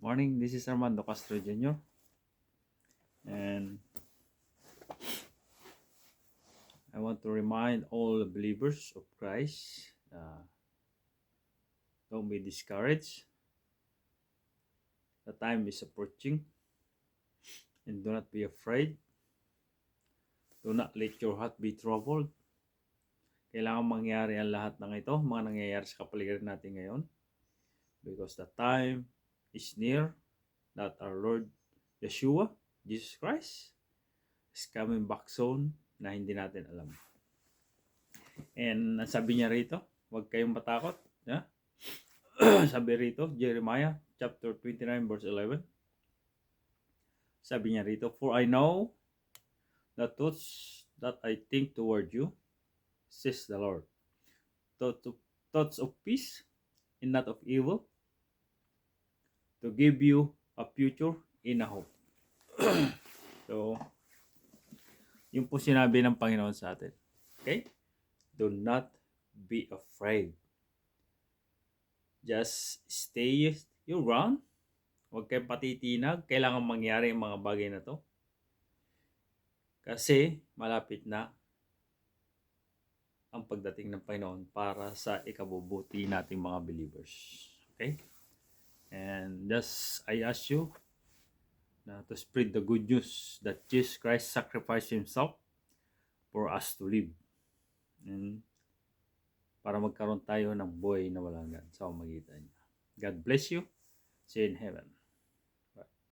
Morning, this is Armando Castro Jr. And I want to remind all the believers of Christ, don't be discouraged. The time is approaching and do not be afraid. Do not let your heart be troubled. Kailangan mangyari ang lahat ng ito, mga nangyayari sa kapaligiran natin ngayon. Because the time is near that our Lord Yeshua, Jesus Christ, is coming back soon na hindi natin alam. And sabi niya rito, huwag kayong matakot. Yeah? Sabi rito, Jeremiah chapter 29 verse 11. Sabi niya rito, for I know the thoughts that I think toward you, says the Lord. Thoughts of peace and not of evil, to give you a future in a hope. So, yun po sinabi ng Panginoon sa atin. Okay? Do not be afraid. Just stay your ground. Huwag kayong patitinag. Kailangan mangyari ang mga bagay na to. Kasi malapit na ang pagdating ng Panginoon para sa ikabubuti nating mga believers. Okay? And just I ask you to spread the good news that Jesus Christ sacrificed Himself for us to live. And para magkaroon tayo ng buhay na walang hanggan sa pamamagitan niya. God bless you. See you in heaven.